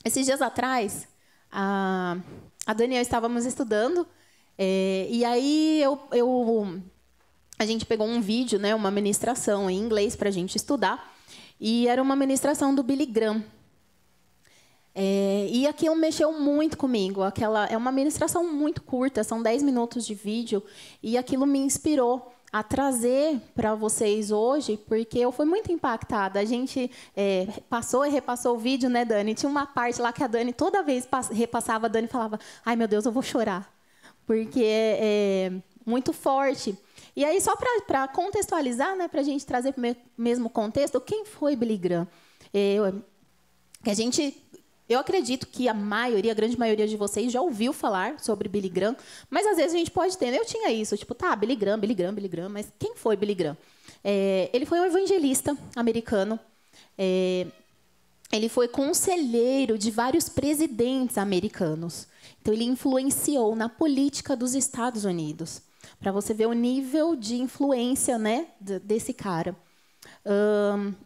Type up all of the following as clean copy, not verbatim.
Esses dias atrás, a Dani e eu estávamos estudando, e aí a gente pegou um vídeo, né, uma ministração em inglês para a gente estudar, e era uma ministração do Billy Graham. E aquilo mexeu muito comigo. É uma ministração muito curta, são 10 minutos de vídeo, e aquilo me inspirou a trazer para vocês hoje, porque eu fui muito impactada. A gente passou e repassou o vídeo, né, Dani? Tinha uma parte lá que a Dani, toda vez repassava, a Dani falava, ai, meu Deus, eu vou chorar, porque é muito forte. E aí, só para contextualizar, né, para a gente trazer para o mesmo contexto, quem foi Billy Graham? Eu acredito que a grande maioria de vocês já ouviu falar sobre Billy Graham, mas às vezes a gente pode ter, eu tinha isso, tipo, tá, Billy Graham, mas quem foi Billy Graham? Ele foi um evangelista americano, ele foi conselheiro de vários presidentes americanos, então ele influenciou na política dos Estados Unidos, para você ver o nível de influência, né, desse cara.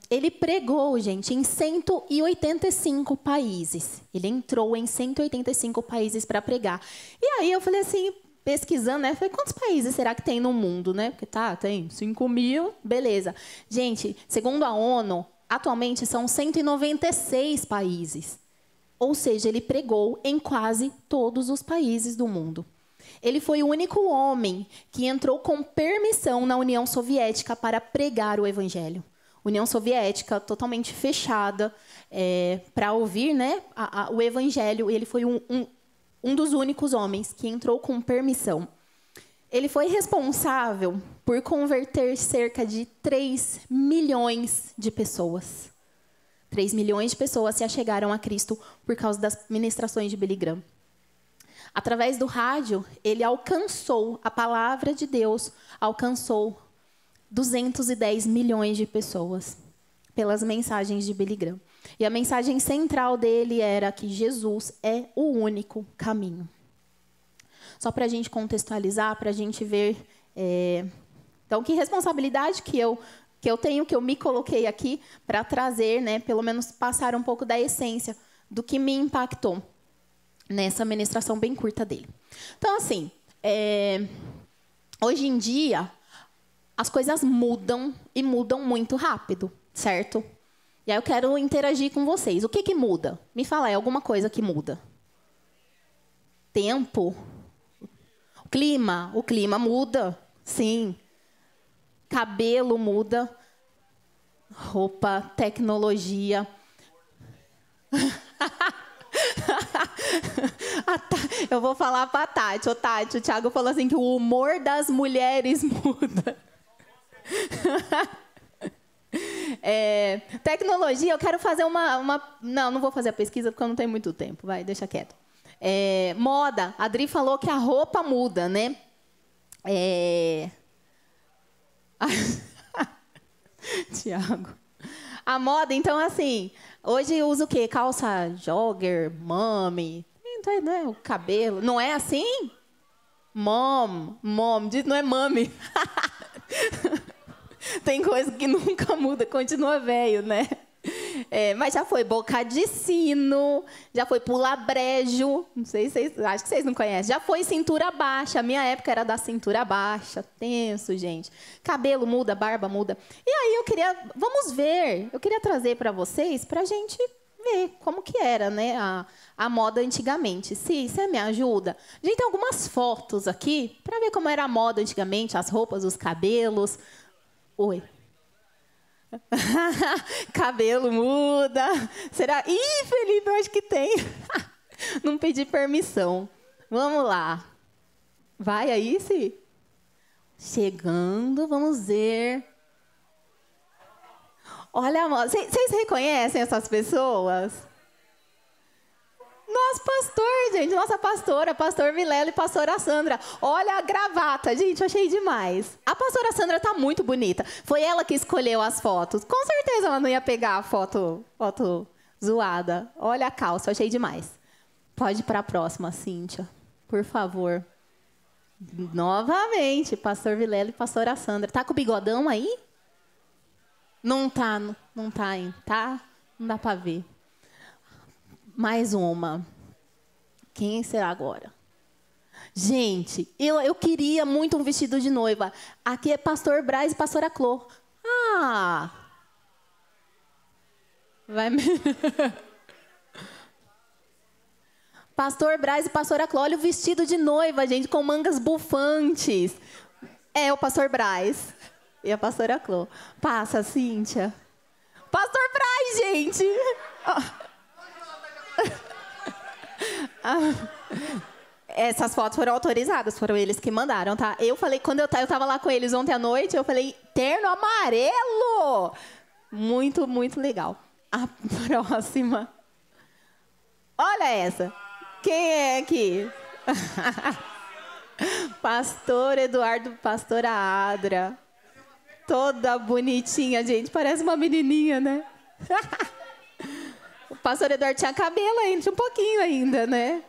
Ele pregou, gente, em 185 países. Ele entrou em 185 países para pregar. E aí eu falei assim, pesquisando, né? Falei, quantos países será que tem no mundo, né? Porque tem 5.000, beleza. Gente, segundo a ONU, atualmente são 196 países. Ou seja, ele pregou em quase todos os países do mundo. Ele foi o único homem que entrou com permissão na União Soviética para pregar o Evangelho. União Soviética totalmente fechada para ouvir, né, o Evangelho. E ele foi um dos únicos homens que entrou com permissão. Ele foi responsável por converter cerca de 3 milhões de pessoas. 3 milhões de pessoas se achegaram a Cristo por causa das ministrações de Billy Graham. Através do rádio, ele alcançou, a palavra de Deus alcançou 210 milhões de pessoas pelas mensagens de Billy Graham. E a mensagem central dele era que Jesus é o único caminho. Só para a gente contextualizar, para a gente ver... Então, que responsabilidade que eu tenho, que eu me coloquei aqui para trazer, né, pelo menos passar um pouco da essência do que me impactou nessa ministração bem curta dele. Então, assim, hoje em dia, as coisas mudam e mudam muito rápido, certo? E aí eu quero interagir com vocês. O que muda? Me fala aí, alguma coisa que muda. Tempo. O clima muda, sim. Cabelo muda. Roupa, tecnologia. Eu vou falar para a Tati. Tati, o Thiago falou assim que o humor das mulheres muda. Tecnologia, eu quero fazer não vou fazer a pesquisa porque eu não tenho muito tempo. Vai, deixa quieto. Moda. A Adri falou que a roupa muda, né? Thiago. A moda, então, assim, hoje eu uso o quê? Calça jogger, mami, né? O cabelo. Não é assim? Mom, não é mami. Tem coisa que nunca muda, continua velho, né? Mas já foi boca de sino, já foi pular brejo, não sei se vocês, acho que vocês não conhecem. Já foi cintura baixa, a minha época era da cintura baixa, tenso, gente. Cabelo muda, barba muda. E aí vamos ver, eu queria trazer para vocês, para a gente ver como que era, né, a moda antigamente. Você me ajuda? A gente tem algumas fotos aqui, para ver como era a moda antigamente, as roupas, os cabelos. Oi. Cabelo muda. Será? Ih, Felipe, eu acho que tem. Não pedi permissão. Vamos lá. Vai aí, sim. Chegando, vamos ver. Olha a moda. Vocês reconhecem essas pessoas? Nosso pastor, gente, nossa pastora, pastor Vilela e pastora Sandra. Olha a gravata, gente, eu achei demais. A pastora Sandra tá muito bonita. Foi ela que escolheu as fotos. Com certeza ela não ia pegar a foto zoada. Olha a calça, eu achei demais. Pode ir para a próxima, Cíntia, por favor. Novamente, pastor Vilela e pastora Sandra. Tá com o bigodão aí? Não tá, hein? Tá? Não dá para ver. Mais uma. Quem será agora? Gente, eu queria muito um vestido de noiva. Aqui é pastor Braz e pastora Clô. Ah! Vai... Pastor Braz e pastora Clô. Olha o vestido de noiva, gente, com mangas bufantes. É o pastor Braz e a pastora Clô. Passa, Cíntia. Pastor Braz, gente! Essas fotos foram autorizadas, foram eles que mandaram, tá? Eu falei, quando eu tava lá com eles ontem à noite, eu falei, terno amarelo! Muito, muito legal. A próxima. Olha essa. Quem é aqui? Pastor Eduardo, pastora Adra. Toda bonitinha, gente. Parece uma menininha, né? O pastor Eduardo tinha cabelo ainda, tinha um pouquinho ainda, né?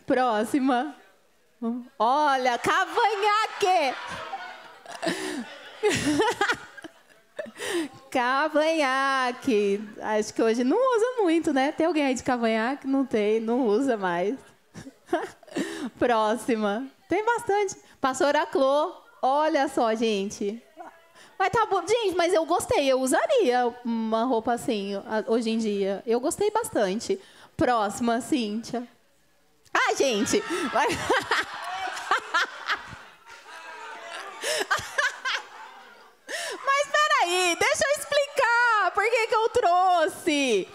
Próxima. Olha, cavanhaque. Cavanhaque. Acho que hoje não usa muito, né? Tem alguém aí de cavanhaque? Não tem, não usa mais. Próxima. Tem bastante. Pastora Clô. Olha só, gente. Mas tá bom. Gente, mas eu gostei. Eu usaria uma roupa assim hoje em dia. Eu gostei bastante. Próxima, Cíntia. Ah, gente. Vai... Mas peraí, deixa eu explicar por que eu trouxe.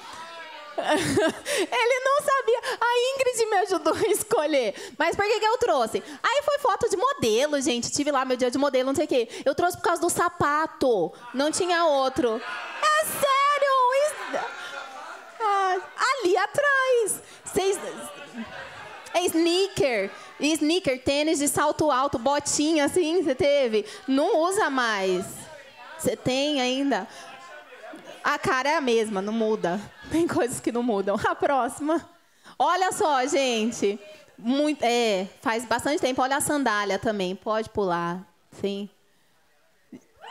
Ele não sabia. A Ingrid me ajudou a escolher. Mas por que eu trouxe? Aí foi foto de modelo, gente. Tive lá meu dia de modelo, não sei o quê. Eu trouxe por causa do sapato. Não tinha outro. É sério? Ah, ali atrás. Vocês... É sneaker. Sneaker, tênis de salto alto, botinha assim, você teve? Não usa mais. Você tem ainda? A cara é a mesma, não muda. Tem coisas que não mudam. A próxima. Olha só, gente. Faz bastante tempo. Olha a sandália também. Pode pular. Sim.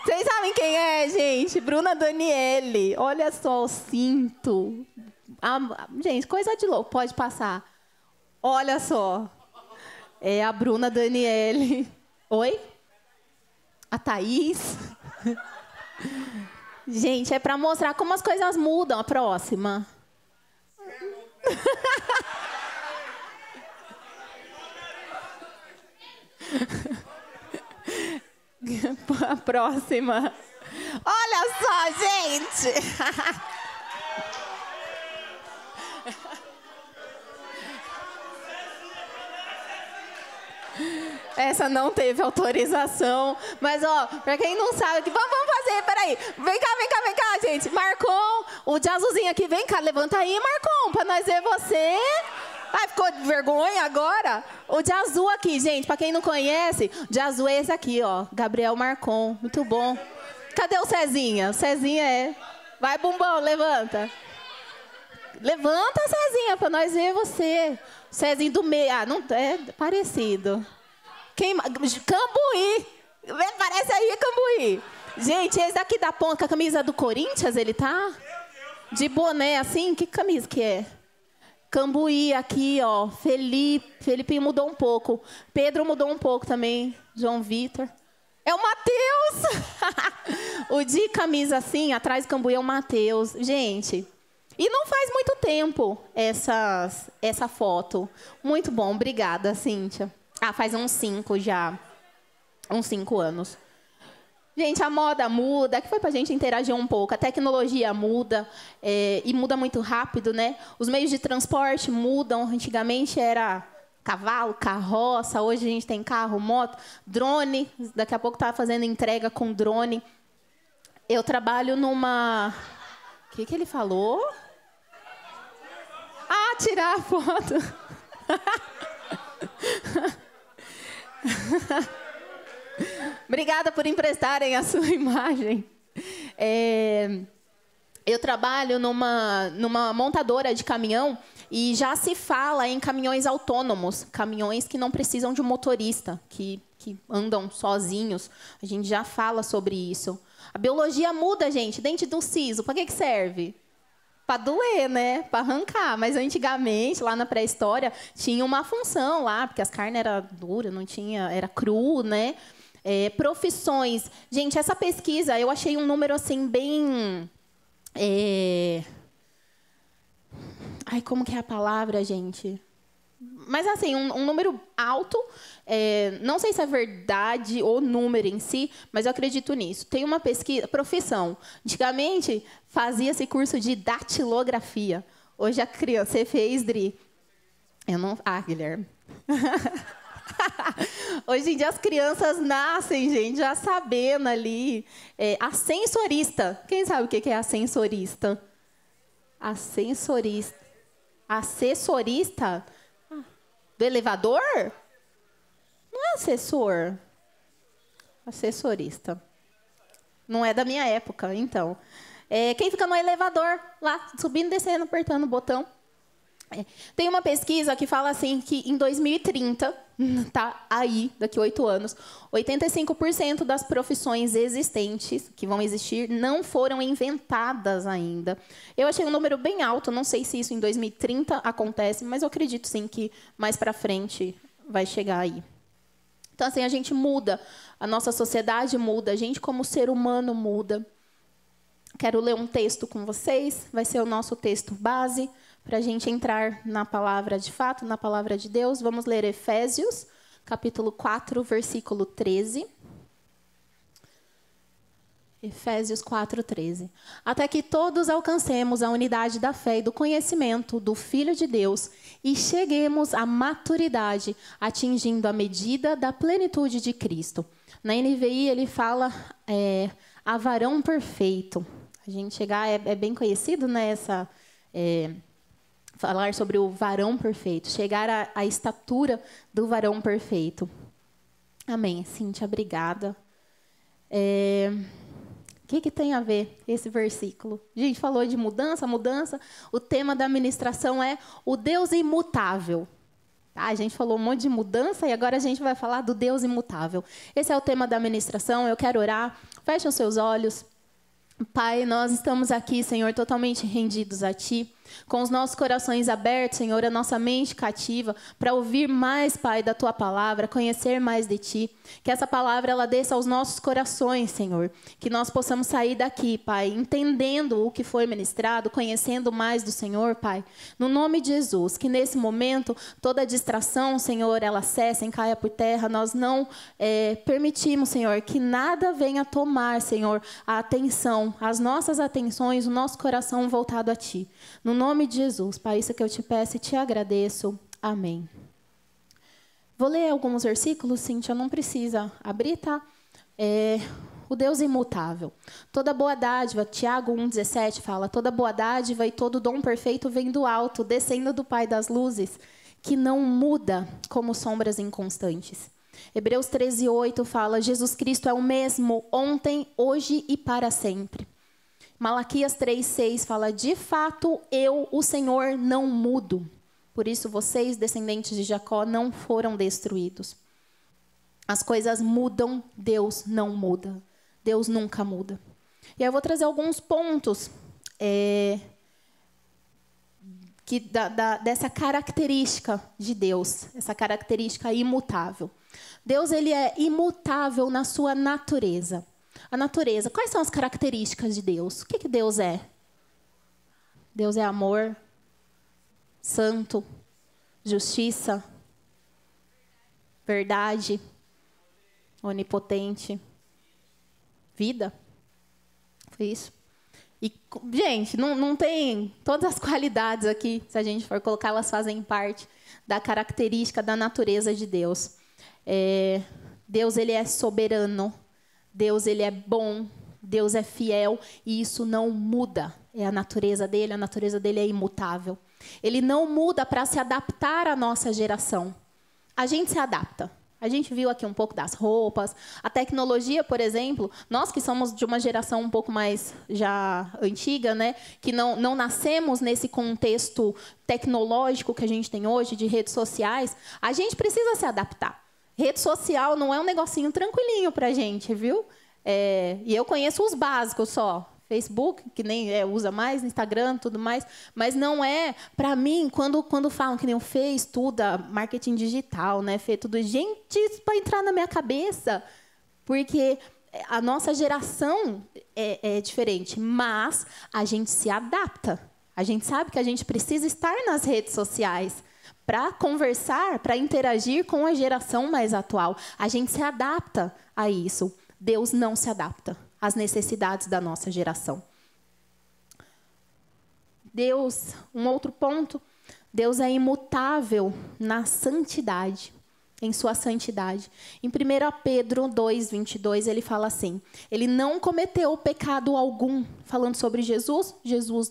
Vocês sabem quem é, gente? Bruna Daniele. Olha só o cinto. Gente, coisa de louco. Pode passar. Olha só. É a Bruna Daniele. Oi? A Thaís? Gente, é para mostrar como as coisas mudam. A próxima. A próxima. Olha só, gente. Essa não teve autorização. Mas, ó, pra quem não sabe, vamos fazer, peraí. Vem cá, gente. Marcon, o de azulzinho aqui, vem cá, levanta aí, Marcon, pra nós ver você. Ai, ficou de vergonha agora? O de azul aqui, gente, pra quem não conhece, o de azul é esse aqui, ó, Gabriel Marcon, muito bom. Cadê o Cezinha? O Cezinha é... Vai, bumbão, levanta. Levanta, Cezinha, pra nós ver você. O Cezinho do meio, não é parecido. Cambuí. Parece aí Cambuí. Gente, esse daqui da ponta, a camisa do Corinthians, ele tá? De boné assim? Que camisa que é? Cambuí aqui, ó. Felipe mudou um pouco. Pedro mudou um pouco também. João Vitor. É o Matheus. O de camisa assim, atrás do Cambuí é o Matheus. Gente, e não faz muito tempo essa foto. Muito bom, obrigada, Cíntia. Faz uns 5 já. Uns 5 anos. Gente, a moda muda, que foi pra gente interagir um pouco. A tecnologia muda, e muda muito rápido, né? Os meios de transporte mudam. Antigamente era cavalo, carroça. Hoje a gente tem carro, moto, drone. Daqui a pouco tá fazendo entrega com drone. Eu trabalho numa... O que ele falou? Tirar a foto. Obrigada por emprestarem a sua imagem. Eu trabalho numa montadora de caminhão e já se fala em caminhões autônomos, caminhões que não precisam de um motorista, que andam sozinhos. A gente já fala sobre isso. A biologia muda, gente. Dente do siso, para que serve? para doer, né? Para arrancar. Mas antigamente, lá na pré-história, tinha uma função lá, porque as carnes eram duras, não tinha, era cru, né? Profissões. Gente, essa pesquisa, eu achei um número assim bem... Ai, como que é a palavra, gente? Mas, assim, um número alto. Não sei se é verdade ou número em si, mas eu acredito nisso. Tem uma pesquisa... Profissão. Antigamente, fazia-se curso de datilografia. Hoje, a criança... Você fez, Dri? Eu não... Ah, Guilherme. Hoje em dia, as crianças nascem, gente, já sabendo ali. Ascensorista. Quem sabe o que é ascensorista? Ascensorista. Assessorista? Do elevador? Não é assessor. Assessorista. Não é da minha época, então. Quem fica no elevador, lá, subindo e descendo, apertando o botão. Tem uma pesquisa que fala assim que em 2030, tá aí, daqui a 8 anos, 85% das profissões existentes, que vão existir, não foram inventadas ainda. Eu achei um número bem alto, não sei se isso em 2030 acontece, mas eu acredito sim que mais para frente vai chegar aí. Então, assim, a gente muda, a nossa sociedade muda, a gente como ser humano muda. Quero ler um texto com vocês, vai ser o nosso texto base, para a gente entrar na palavra de fato, na palavra de Deus. Vamos ler Efésios, capítulo 4, versículo 13. Efésios 4, 13. Até que todos alcancemos a unidade da fé e do conhecimento do Filho de Deus e cheguemos à maturidade, atingindo a medida da plenitude de Cristo. Na NVI ele fala a varão perfeito. A gente chegar, é bem conhecido, né, falar sobre o varão perfeito, chegar à estatura do varão perfeito. Amém. Cíntia, obrigada. O que tem a ver esse versículo? A gente falou de mudança. O tema da ministração é o Deus imutável. Tá? A gente falou um monte de mudança e agora a gente vai falar do Deus imutável. Esse é o tema da ministração. Eu quero orar. Feche os seus olhos. Pai, nós estamos aqui, Senhor, totalmente rendidos a Ti, com os nossos corações abertos, Senhor, a nossa mente cativa, para ouvir mais, Pai, da Tua palavra, conhecer mais de Ti. Que essa palavra, ela desça aos nossos corações, Senhor. Que nós possamos sair daqui, Pai, entendendo o que foi ministrado, conhecendo mais do Senhor, Pai. No nome de Jesus, que nesse momento, toda distração, Senhor, ela cesse, caia por terra. Nós não permitimos, Senhor, que nada venha tomar, Senhor, a atenção, as nossas atenções, o nosso coração voltado a Ti. No nome de Jesus, Pai, isso que eu te peço e te agradeço. Amém. Vou ler alguns versículos, Cíntia, não precisa abrir, tá? O Deus imutável. Toda boa dádiva, Tiago 1,17 fala, toda boa dádiva e todo dom perfeito vem do alto, descendo do Pai das luzes, que não muda como sombras inconstantes. Hebreus 13:8 fala, Jesus Cristo é o mesmo ontem, hoje e para sempre. Malaquias 3:6 fala, de fato, eu, o Senhor, não mudo. Por isso, vocês, descendentes de Jacó, não foram destruídos. As coisas mudam, Deus não muda. Deus nunca muda. E aí eu vou trazer alguns pontos dessa característica de Deus, essa característica imutável. Deus, ele é imutável na sua natureza. A natureza, quais são as características de Deus? O que Deus é? Deus é amor, santo, justiça, verdade, onipotente, vida. Foi isso? E, gente, não tem todas as qualidades aqui, se a gente for colocar, elas fazem parte da característica da natureza de Deus. Deus, ele é soberano. Deus, ele é bom, Deus é fiel e isso não muda. É a natureza dele é imutável. Ele não muda para se adaptar à nossa geração. A gente se adapta. A gente viu aqui um pouco das roupas, a tecnologia, por exemplo, nós que somos de uma geração um pouco mais já antiga, né, que não nascemos nesse contexto tecnológico que a gente tem hoje, de redes sociais, a gente precisa se adaptar. Rede social não é um negocinho tranquilinho para a gente, viu? E eu conheço os básicos só. Facebook, que nem usa mais, Instagram, tudo mais, mas não é, para mim, quando falam que nem o Fê estuda marketing digital, né, Fê, tudo, gente, isso para entrar na minha cabeça, porque a nossa geração é diferente, mas a gente se adapta. A gente sabe que a gente precisa estar nas redes sociais para conversar, para interagir com a geração mais atual. A gente se adapta a isso. Deus não se adapta às necessidades da nossa geração. Deus, um outro ponto, Deus é imutável na santidade, em sua santidade. Em 1 Pedro 2:22, ele fala assim, ele não cometeu pecado algum, falando sobre Jesus,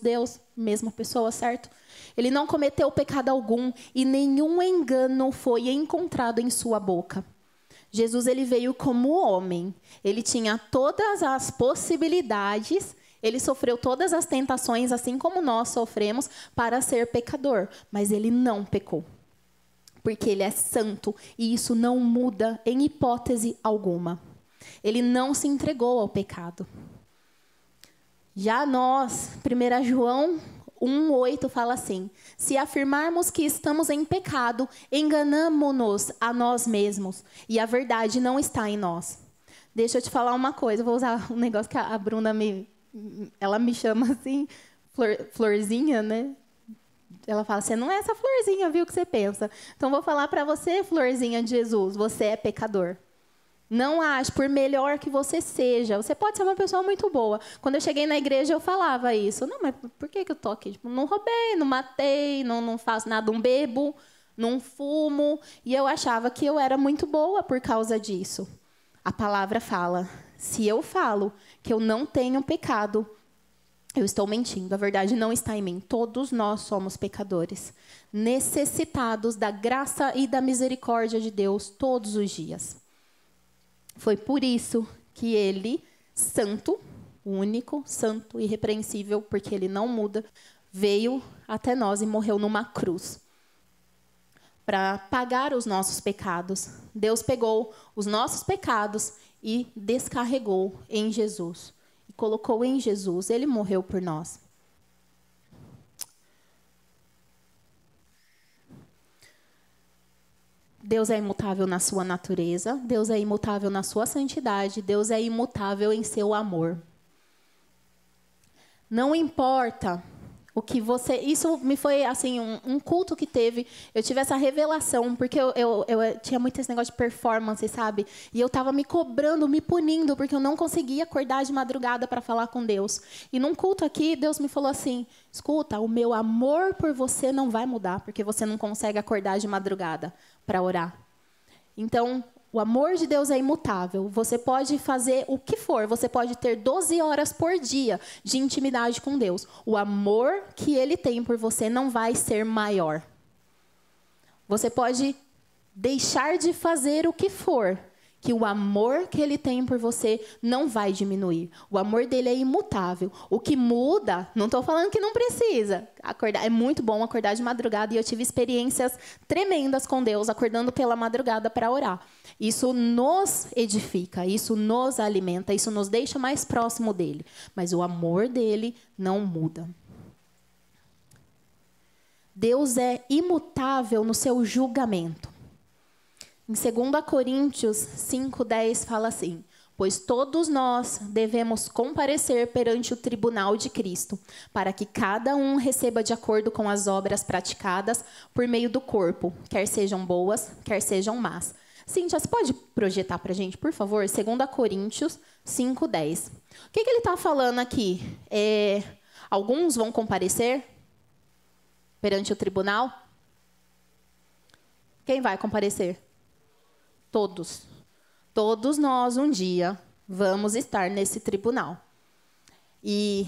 Deus, mesma pessoa, certo? Ele não cometeu pecado algum e nenhum engano foi encontrado em sua boca. Jesus, ele veio como homem. Ele tinha todas as possibilidades, ele sofreu todas as tentações, assim como nós sofremos, para ser pecador. Mas ele não pecou, porque ele é santo e isso não muda em hipótese alguma. Ele não se entregou ao pecado. Já nós, 1 João 1:8 fala assim, se afirmarmos que estamos em pecado, enganamo-nos a nós mesmos e a verdade não está em nós. Deixa eu te falar uma coisa, eu vou usar um negócio que a Bruna ela me chama assim, florzinha, né? Ela fala, você não é essa florzinha, viu, que você pensa. Então, vou falar para você, florzinha de Jesus, você é pecador. Não ache, por melhor que você seja. Você pode ser uma pessoa muito boa. Quando eu cheguei na igreja, eu falava isso. Não, mas por que eu tô aqui? Tipo, não roubei, não matei, não faço nada, não bebo, não fumo. E eu achava que eu era muito boa por causa disso. A palavra fala, se eu falo que eu não tenho pecado, eu estou mentindo. A verdade não está em mim. Todos nós somos pecadores, necessitados da graça e da misericórdia de Deus todos os dias. Foi por isso que ele, santo, único, santo, irrepreensível, porque ele não muda, veio até nós e morreu numa cruz para pagar os nossos pecados. Deus pegou os nossos pecados e descarregou em Jesus. E colocou em Jesus. Ele morreu por nós. Deus é imutável na sua natureza, Deus é imutável na sua santidade, Deus é imutável em seu amor. Não importa o que você... Isso me foi assim, um culto que teve, eu tive essa revelação, porque eu tinha muito esse negócio de performance, sabe? E eu estava me cobrando, me punindo, porque eu não conseguia acordar de madrugada para falar com Deus. E num culto aqui, Deus me falou assim, escuta, o meu amor por você não vai mudar, porque você não consegue acordar de madrugada para orar. Então, o amor de Deus é imutável. Você pode fazer o que for. Você pode ter 12 horas por dia de intimidade com Deus. O amor que Ele tem por você não vai ser maior. Você pode deixar de fazer o que for, que o amor que Ele tem por você não vai diminuir. O amor dele é imutável. O que muda, não estou falando que não precisa acordar. É muito bom acordar de madrugada e eu tive experiências tremendas com Deus, acordando pela madrugada para orar. Isso nos edifica, isso nos alimenta, isso nos deixa mais próximo dele. Mas o amor dele não muda. Deus é imutável no seu julgamento. Em 2 Coríntios 5:10 fala assim, pois todos nós devemos comparecer perante o tribunal de Cristo, para que cada um receba de acordo com as obras praticadas por meio do corpo, quer sejam boas, quer sejam más. Cíntia, você pode projetar para a gente, por favor? 2 Coríntios 5:10. O que ele está falando aqui? Alguns vão comparecer perante o tribunal? Quem vai comparecer? Todos. Todos nós, um dia, vamos estar nesse tribunal. E,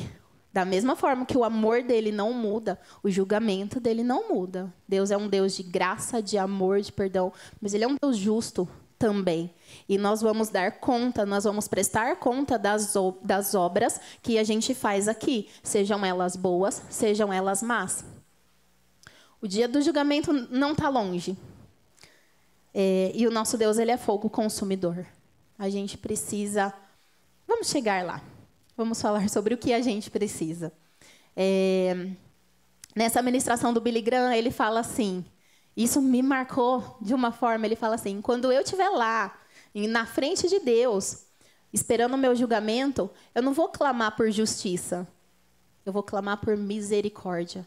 da mesma forma que o amor dele não muda, o julgamento dele não muda. Deus é um Deus de graça, de amor, de perdão, mas ele é um Deus justo também. E nós vamos dar conta, nós vamos prestar conta das obras que a gente faz aqui, sejam elas boas, sejam elas más. O dia do julgamento não está longe. E o nosso Deus, ele é fogo consumidor. A gente precisa... Vamos chegar lá. Vamos falar sobre o que a gente precisa. Nessa ministração do Billy Graham, ele fala assim, isso me marcou de uma forma, ele fala assim, quando eu estiver lá, na frente de Deus, esperando o meu julgamento, eu não vou clamar por justiça, eu vou clamar por misericórdia.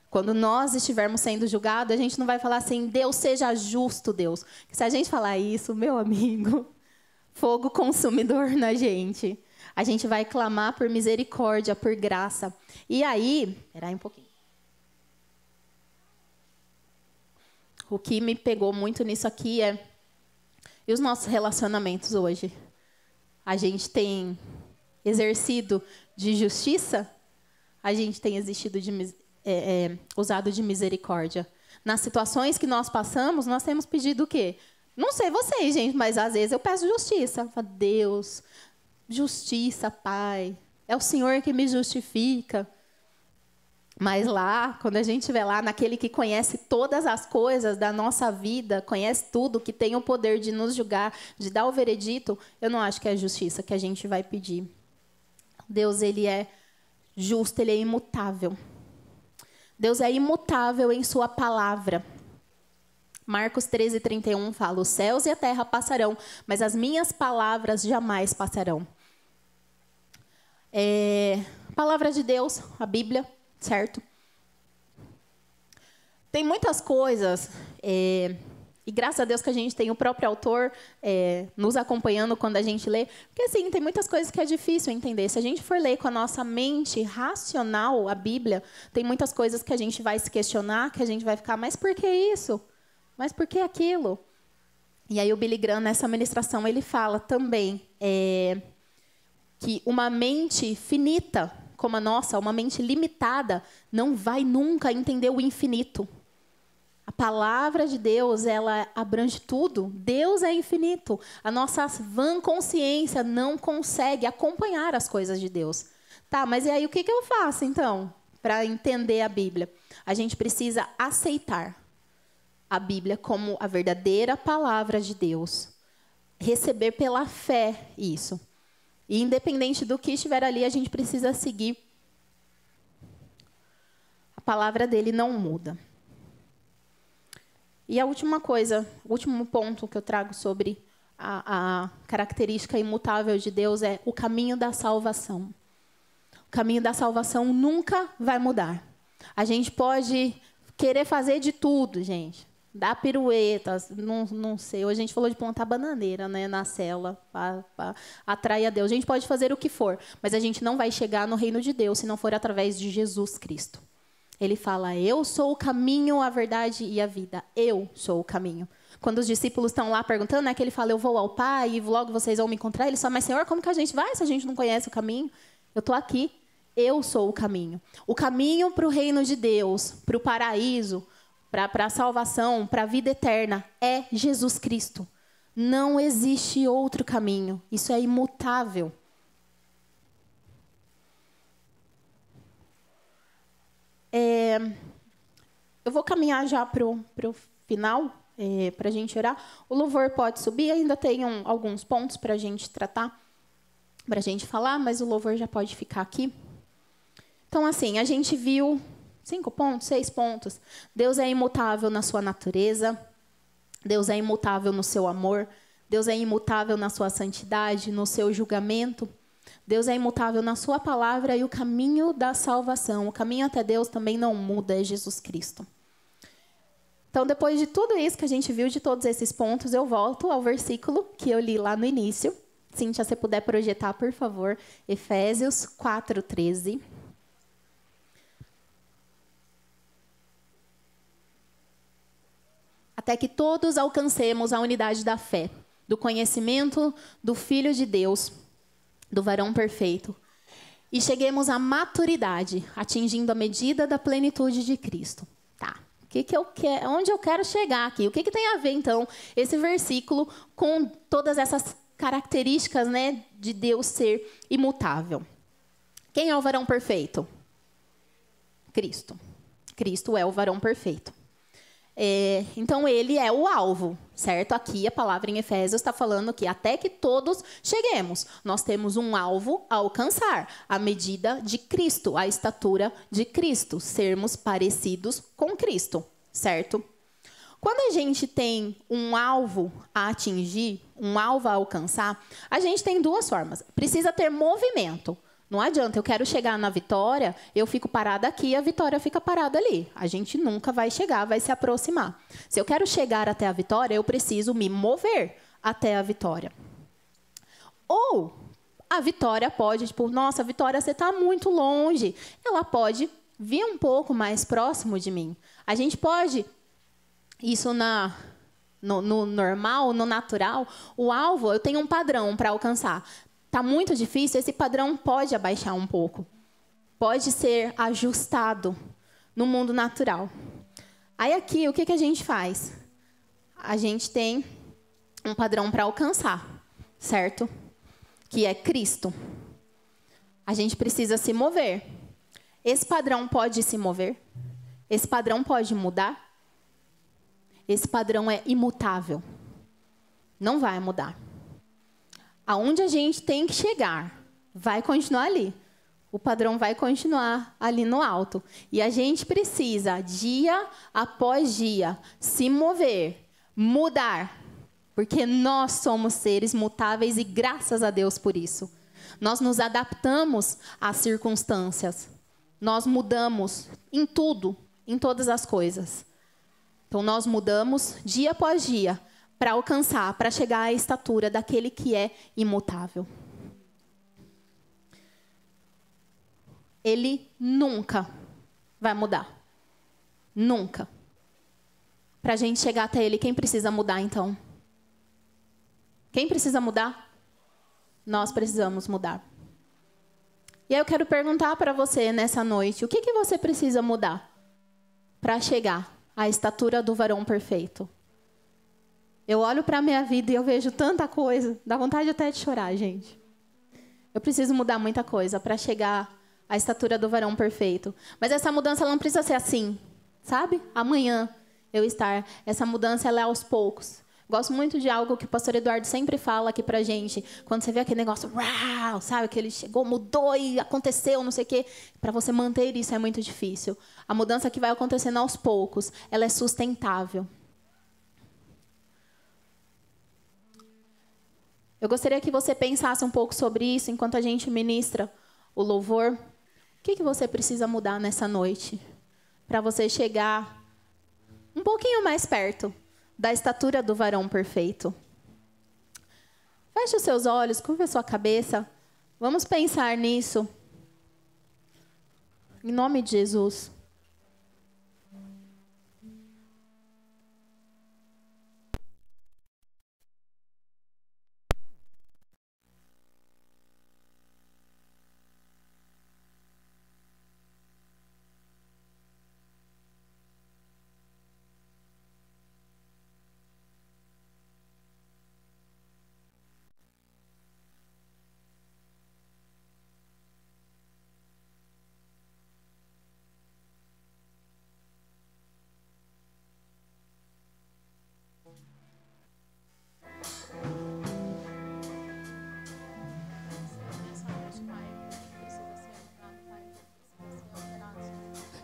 Quando nós estivermos sendo julgados, a gente não vai falar assim, Deus seja justo, Deus. Se a gente falar isso, meu amigo, fogo consumidor na gente. A gente vai clamar por misericórdia, por graça. E aí, peraí um pouquinho. O que me pegou muito nisso aqui é, e os nossos relacionamentos hoje? A gente tem exercido de justiça? A gente tem usado de misericórdia? Nas situações que nós passamos, nós temos pedido o quê? Não sei vocês, gente, mas às vezes eu peço justiça. Eu falo, Deus, justiça, Pai. É o Senhor que me justifica. Mas lá, quando a gente estiver lá, naquele que conhece todas as coisas da nossa vida, conhece tudo, que tem o poder de nos julgar, de dar o veredito, eu não acho que é justiça que a gente vai pedir. Deus, ele é justo, ele é imutável. Deus é imutável em sua palavra. Marcos 13:31 fala, os céus e a terra passarão, mas as minhas palavras jamais passarão. Palavra de Deus, a Bíblia, certo? Tem muitas coisas, e graças a Deus que a gente tem o próprio autor nos acompanhando quando a gente lê, porque assim, tem muitas coisas que é difícil entender. Se a gente for ler com a nossa mente racional a Bíblia, tem muitas coisas que a gente vai se questionar, que a gente vai ficar, mas por que isso? Mas por que aquilo? E aí o Billy Graham, nessa ministração, ele fala também que uma mente finita, como a nossa, uma mente limitada, não vai nunca entender o infinito. A palavra de Deus, ela abrange tudo. Deus é infinito. A nossa vã consciência não consegue acompanhar as coisas de Deus. Tá, mas e aí o que eu faço, então, para entender a Bíblia? A gente precisa aceitar a Bíblia como a verdadeira palavra de Deus. Receber pela fé isso. E independente do que estiver ali, a gente precisa seguir. A palavra dele não muda. E a última coisa, o último ponto que eu trago sobre a característica imutável de Deus é o caminho da salvação. O caminho da salvação nunca vai mudar. A gente pode querer fazer de tudo, gente. Dar piruetas, não sei. Hoje a gente falou de plantar bananeira, né, na cela, para atrair a Deus. A gente pode fazer o que for, mas a gente não vai chegar no reino de Deus se não for através de Jesus Cristo. Ele fala, eu sou o caminho, a verdade e a vida. Eu sou o caminho. Quando os discípulos estão lá perguntando, que ele fala, eu vou ao Pai e logo vocês vão me encontrar. Ele fala, mas Senhor, como que a gente vai se a gente não conhece o caminho? Eu estou aqui. Eu sou o caminho. O caminho para o reino de Deus, para o paraíso, para a salvação, para a vida eterna, é Jesus Cristo. Não existe outro caminho. Isso é imutável. Eu vou caminhar já para o final, para a gente orar. O louvor pode subir, ainda tem alguns pontos para a gente tratar, para a gente falar, mas o louvor já pode ficar aqui. Então, assim, a gente viu 5 pontos, 6 pontos. Deus é imutável na sua natureza. Deus é imutável no seu amor. Deus é imutável na sua santidade, no seu julgamento. Deus é imutável na sua palavra e o caminho da salvação. O caminho até Deus também não muda, é Jesus Cristo. Então, depois de tudo isso que a gente viu, de todos esses pontos, eu volto ao versículo que eu li lá no início. Cíntia, se puder projetar, por favor. Efésios 4:13. Até que todos alcancemos a unidade da fé, do conhecimento do Filho de Deus, do varão perfeito, e cheguemos à maturidade, atingindo a medida da plenitude de Cristo. Tá. Onde eu quero chegar aqui? O que tem a ver, então, esse versículo com todas essas características, né, de Deus ser imutável? Quem é o varão perfeito? Cristo. Cristo é o varão perfeito. Então, ele é o alvo, certo? Aqui a palavra em Efésios está falando que até que todos cheguemos, nós temos um alvo a alcançar, a medida de Cristo, a estatura de Cristo, sermos parecidos com Cristo, certo? Quando a gente tem um alvo a atingir, um alvo a alcançar, a gente tem duas formas. Precisa ter movimento. Não adianta, eu quero chegar na vitória, eu fico parada aqui, a vitória fica parada ali. A gente nunca vai chegar, vai se aproximar. Se eu quero chegar até a vitória, eu preciso me mover até a vitória. Ou a vitória pode, tipo, nossa, Vitória, você está muito longe. Ela pode vir um pouco mais próximo de mim. A gente pode, isso no normal, no natural, o alvo, eu tenho um padrão para alcançar. Está muito difícil, esse padrão pode abaixar um pouco. Pode ser ajustado no mundo natural. Aí aqui, o que a gente faz? A gente tem um padrão para alcançar, certo? Que é Cristo. A gente precisa se mover. Esse padrão pode se mover? Esse padrão pode mudar? Esse padrão é imutável. Não vai mudar. Aonde a gente tem que chegar, vai continuar ali. O padrão vai continuar ali no alto. E a gente precisa, dia após dia, se mover, mudar. Porque nós somos seres mutáveis e graças a Deus por isso. Nós nos adaptamos às circunstâncias. Nós mudamos em tudo, em todas as coisas. Então, nós mudamos dia após dia, para alcançar, para chegar à estatura daquele que é imutável. Ele nunca vai mudar. Nunca. Para a gente chegar até ele, quem precisa mudar, então? Quem precisa mudar? Nós precisamos mudar. E aí eu quero perguntar para você nessa noite, o que você precisa mudar para chegar à estatura do varão perfeito? Eu olho para a minha vida e eu vejo tanta coisa. Dá vontade até de chorar, gente. Eu preciso mudar muita coisa para chegar à estatura do varão perfeito. Mas essa mudança ela não precisa ser assim, sabe? Amanhã eu estar. Essa mudança ela é aos poucos. Gosto muito de algo que o pastor Eduardo sempre fala aqui pra gente. Quando você vê aquele negócio, uau, sabe? Que ele chegou, mudou e aconteceu, não sei o quê. Para você manter isso é muito difícil. A mudança que vai acontecendo aos poucos, ela é sustentável. Eu gostaria que você pensasse um pouco sobre isso enquanto a gente ministra o louvor. O que você precisa mudar nessa noite para você chegar um pouquinho mais perto da estatura do varão perfeito? Feche os seus olhos, curva a sua cabeça. Vamos pensar nisso. Em nome de Jesus.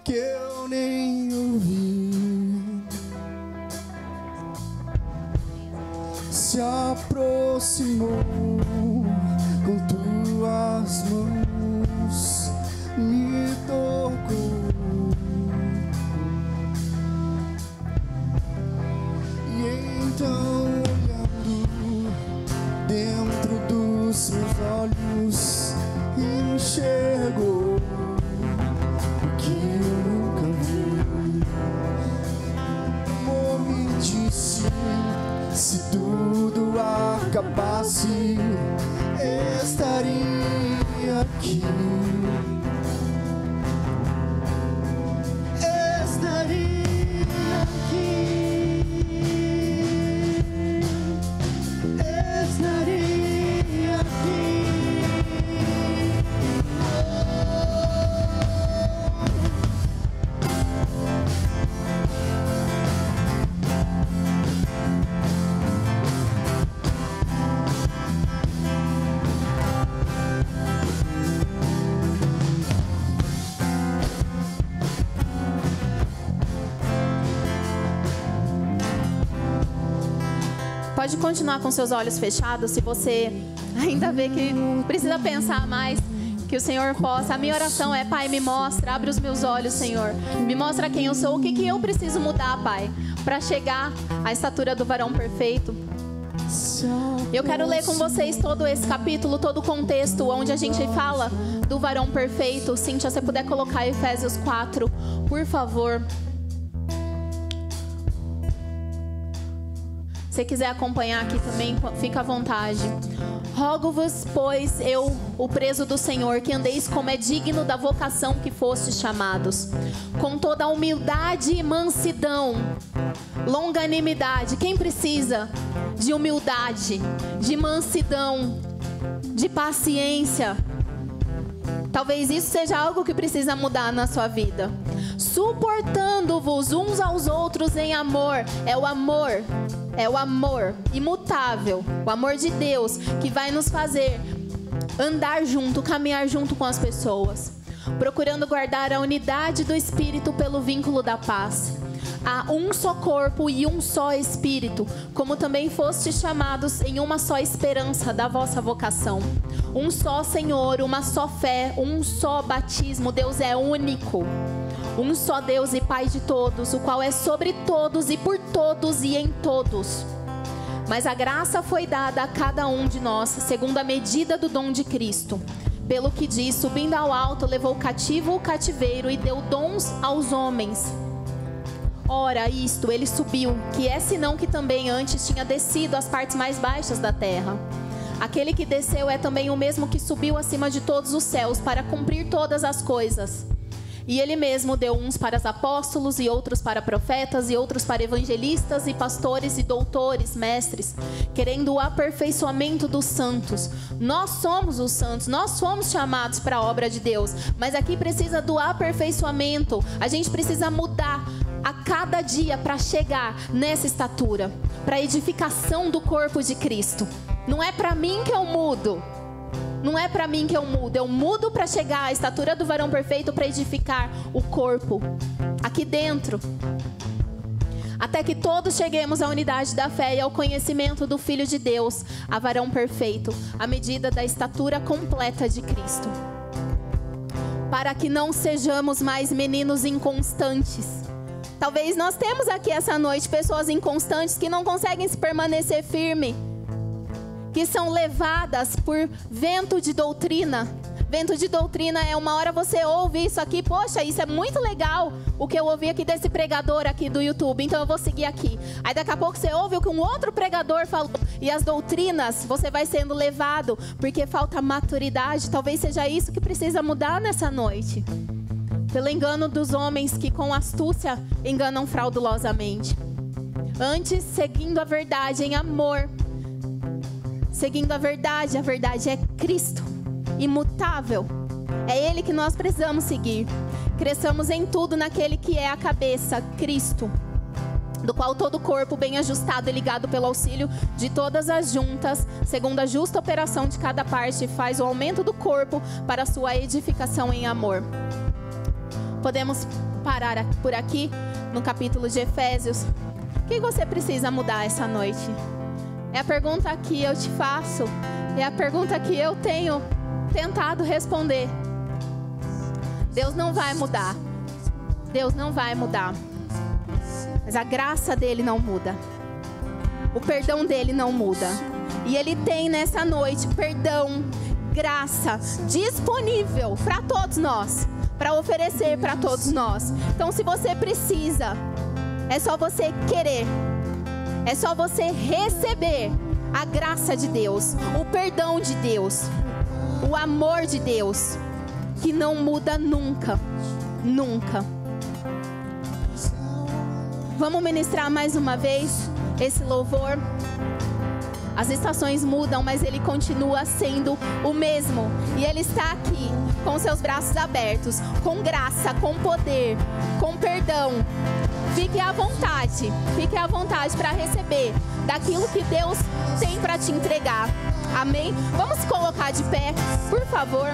Que eu nem ouvi, se aproximou com tuas mãos, me tocou e então olhando dentro dos meus olhos enxergou que eu nunca vi. Amor me disse, se tudo acabasse, estaria aqui. Estaria aqui. Estaria aqui. Pode continuar com seus olhos fechados, se você ainda vê que precisa pensar mais, que o Senhor possa. A minha oração é: Pai, me mostra, abre os meus olhos, Senhor. Me mostra quem eu sou, o que eu preciso mudar, Pai, para chegar à estatura do varão perfeito. Eu quero ler com vocês todo esse capítulo, todo o contexto onde a gente fala do varão perfeito. Cíntia, se você puder colocar Efésios 4, por favor. Se você quiser acompanhar aqui também, fica à vontade. Rogo-vos, pois, eu, o preso do Senhor, que andeis como é digno da vocação que fostes chamados, com toda a humildade e mansidão, longanimidade. Quem precisa de humildade, de mansidão, de paciência? Talvez isso seja algo que precisa mudar na sua vida. Suportando-vos uns aos outros em amor. É o amor imutável, o amor de Deus, que vai nos fazer andar junto, caminhar junto com as pessoas, procurando guardar a unidade do Espírito pelo vínculo da paz. Há um só corpo e um só Espírito, como também fostes chamados em uma só esperança da vossa vocação. Um só Senhor, uma só fé, um só batismo. Deus é único. Um só Deus e Pai de todos, o qual é sobre todos e por todos e em todos. Mas a graça foi dada a cada um de nós, segundo a medida do dom de Cristo. Pelo que diz, subindo ao alto, levou cativo o cativeiro e deu dons aos homens. Ora, isto, ele subiu, que é senão que também antes tinha descido às partes mais baixas da terra. Aquele que desceu é também o mesmo que subiu acima de todos os céus para cumprir todas as coisas. E ele mesmo deu uns para os apóstolos, e outros para profetas, e outros para evangelistas, e pastores, e doutores, mestres, querendo o aperfeiçoamento dos santos. Nós somos os santos, nós fomos chamados para a obra de Deus, mas aqui precisa do aperfeiçoamento. A gente precisa mudar a cada dia para chegar nessa estatura, para a edificação do corpo de Cristo. Não é para mim que eu mudo. Não é para mim que eu mudo para chegar à estatura do varão perfeito, para edificar o corpo aqui dentro, até que todos cheguemos à unidade da fé e ao conhecimento do Filho de Deus, a varão perfeito, à medida da estatura completa de Cristo, para que não sejamos mais meninos inconstantes. Talvez nós temos aqui essa noite pessoas inconstantes que não conseguem se permanecer firme, que são levadas por vento de doutrina. Vento de doutrina é uma hora você ouve isso aqui, poxa, isso é muito legal, o que eu ouvi aqui desse pregador aqui do YouTube, então eu vou seguir aqui. Aí daqui a pouco você ouve o que um outro pregador falou, e as doutrinas, você vai sendo levado, porque falta maturidade. Talvez seja isso que precisa mudar nessa noite. Pelo engano dos homens que com astúcia enganam fraudulosamente. Antes, seguindo a verdade em amor, seguindo a verdade é Cristo, imutável. É Ele que nós precisamos seguir. Cresçamos em tudo naquele que é a cabeça, Cristo, do qual todo o corpo bem ajustado e ligado pelo auxílio de todas as juntas, segundo a justa operação de cada parte, faz o aumento do corpo para a sua edificação em amor. Podemos parar por aqui no capítulo de Efésios. O que você precisa mudar essa noite? É a pergunta que eu te faço, é a pergunta que eu tenho tentado responder. Deus não vai mudar. Deus não vai mudar. Mas a graça dele não muda. O perdão dele não muda. E ele tem nessa noite perdão, graça disponível para todos nós, para oferecer para todos nós. Então, se você precisa, é só você querer. É só você receber a graça de Deus, o perdão de Deus, o amor de Deus, que não muda nunca, nunca. Vamos ministrar mais uma vez esse louvor. As estações mudam, mas Ele continua sendo o mesmo. E Ele está aqui com seus braços abertos, com graça, com poder, com perdão. Fique à vontade para receber daquilo que Deus tem para te entregar. Amém? Vamos se colocar de pé, por favor.